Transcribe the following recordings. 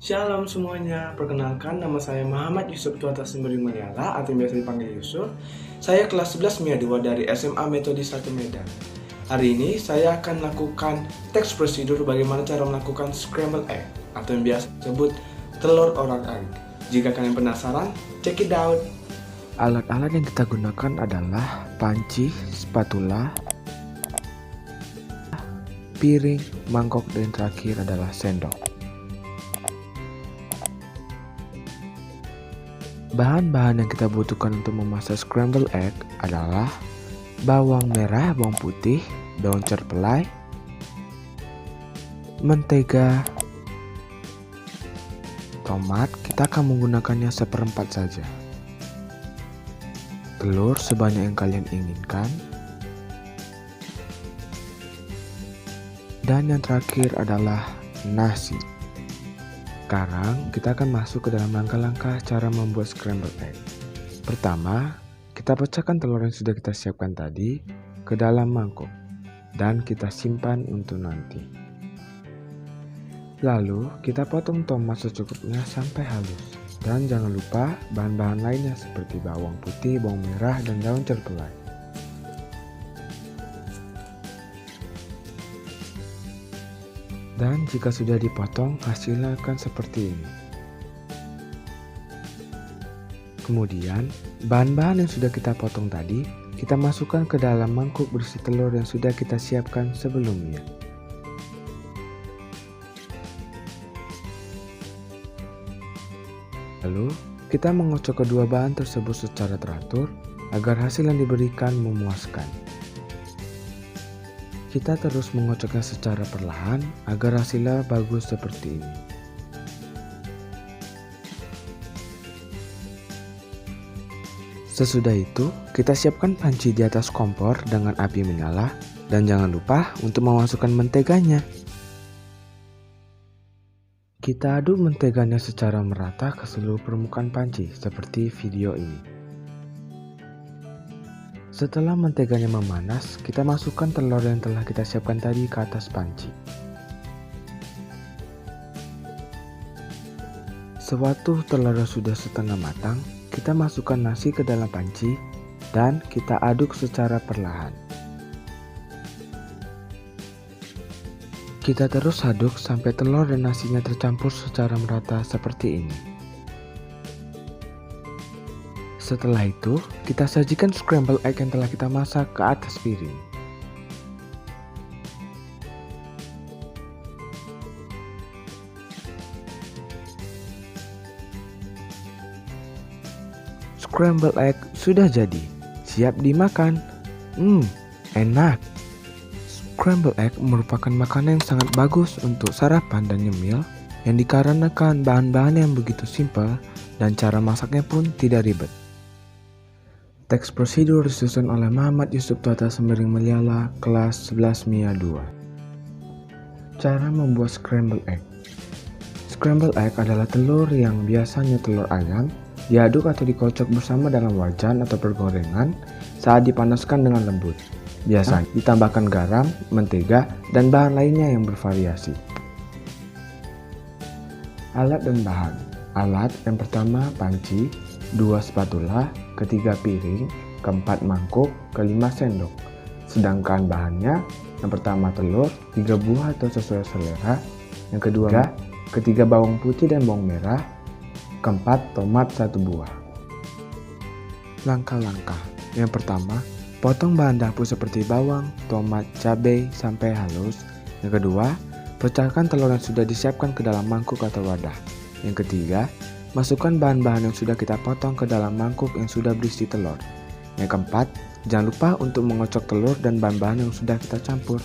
Shalom semuanya, perkenalkan nama saya Muhammad Yusuf Tuata Sembering Maliala atau yang biasa dipanggil Yusuf. Saya kelas 11 MIA 2 dari SMA Metode 1 Medan. Hari ini saya akan melakukan teks prosedur bagaimana cara melakukan scrambled egg atau yang biasa disebut telur orak-arik. Jika kalian penasaran, check it out. Alat-alat yang kita gunakan adalah panci, spatula, piring, mangkok, dan terakhir adalah sendok. Bahan-bahan yang kita butuhkan untuk memasak scrambled egg adalah bawang merah, bawang putih, daun cerpelai, mentega, tomat. Kita akan menggunakannya seperempat saja. Telur sebanyak yang kalian inginkan. Dan yang terakhir adalah nasi. Sekarang kita akan masuk ke dalam langkah-langkah cara membuat scrambled egg. Pertama, kita pecahkan telur yang sudah kita siapkan tadi ke dalam mangkuk dan kita simpan untuk nanti. Lalu kita potong tomat secukupnya sampai halus. Dan jangan lupa bahan-bahan lainnya seperti bawang putih, bawang merah, dan daun cerpelai. Dan jika sudah dipotong, hasilnya akan seperti ini. Kemudian, bahan-bahan yang sudah kita potong tadi, kita masukkan ke dalam mangkuk berisi telur yang sudah kita siapkan sebelumnya. Lalu, kita mengocok kedua bahan tersebut secara teratur agar hasil yang diberikan memuaskan. Kita terus mengocoknya secara perlahan agar hasilnya bagus seperti ini. Sesudah itu, kita siapkan panci di atas kompor dengan api menyala dan jangan lupa untuk memasukkan menteganya. Kita aduk menteganya secara merata ke seluruh permukaan panci seperti video ini. Setelah menteganya memanas, kita masukkan telur yang telah kita siapkan tadi ke atas panci. Sewaktu telurnya sudah setengah matang, kita masukkan nasi ke dalam panci dan kita aduk secara perlahan. Kita terus aduk sampai telur dan nasinya tercampur secara merata seperti ini. Setelah itu, kita sajikan scrambled egg yang telah kita masak ke atas piring. Scrambled egg sudah jadi, siap dimakan. Enak. Scrambled egg merupakan makanan yang sangat bagus untuk sarapan dan nyemil yang dikarenakan bahan-bahan yang begitu simpel dan cara masaknya pun tidak ribet. Teks prosedur disusun oleh Muhammad Yusuf Tuata Sembering Maliala, kelas 11 MIA 2. Cara membuat scrambled egg. Scrambled egg adalah telur yang biasanya telur ayam diaduk atau dikocok bersama dalam wajan atau pergorengan saat dipanaskan dengan lembut. Biasanya ditambahkan garam, mentega, dan bahan lainnya yang bervariasi. Alat dan bahan. Alat yang pertama panci, 2 spatula, ketiga piring, keempat mangkuk, kelima sendok. Sedangkan bahannya, yang pertama telur, 3 buah atau sesuai selera, yang kedua ketiga bawang putih dan bawang merah, keempat tomat 1 buah. Langkah-langkah. Yang pertama, potong bahan dapur seperti bawang, tomat, cabai sampai halus. Yang kedua, pecahkan telur yang sudah disiapkan ke dalam mangkuk atau wadah. Yang ketiga, masukkan bahan-bahan yang sudah kita potong ke dalam mangkuk yang sudah berisi telur. Yang keempat, jangan lupa untuk mengocok telur dan bahan-bahan yang sudah kita campur.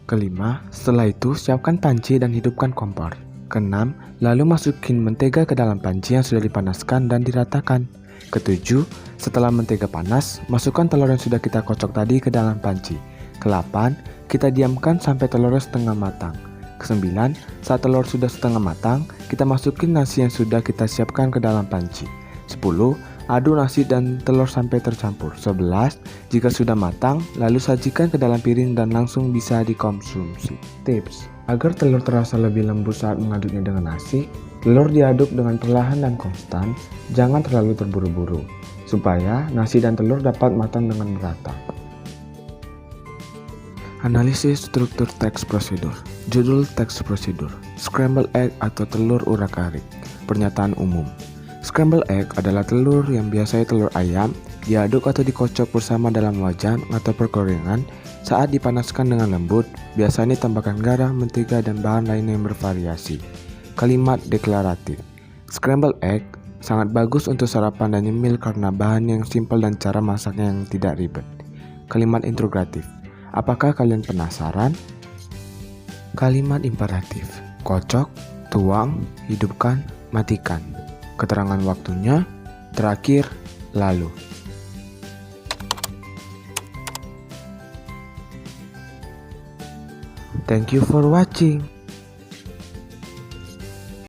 Kelima, setelah itu siapkan panci dan hidupkan kompor. Keenam, lalu masukin mentega ke dalam panci yang sudah dipanaskan dan diratakan. Ketujuh, setelah mentega panas, masukkan telur yang sudah kita kocok tadi ke dalam panci. Kedelapan, kita diamkan sampai telurnya setengah matang. Kesembilan, saat telur sudah setengah matang, kita masukin nasi yang sudah kita siapkan ke dalam panci. 10, Aduk nasi dan telur sampai tercampur. 11. Jika sudah matang, lalu sajikan ke dalam piring dan langsung bisa dikonsumsi. Tips: agar telur terasa lebih lembut saat mengaduknya dengan nasi, telur diaduk dengan perlahan dan konstan, jangan terlalu terburu-buru, supaya nasi dan telur dapat matang dengan merata. Analisis struktur teks prosedur. Judul teks prosedur: Scrambled egg atau telur urak-arik. Pernyataan umum. Scrambled egg adalah telur yang biasanya telur ayam, diaduk atau dikocok bersama dalam wajan atau pergorengan saat dipanaskan dengan lembut, biasanya ditambahkan garam, mentega, dan bahan lain yang bervariasi. Kalimat deklaratif. Scrambled egg sangat bagus untuk sarapan dan nyemil karena bahan yang simpel dan cara masaknya yang tidak ribet. Kalimat interrogatif. Apakah kalian penasaran? Kalimat imperatif. Kocok, tuang, hidupkan, matikan. Keterangan waktunya, terakhir, lalu. Thank you for watching.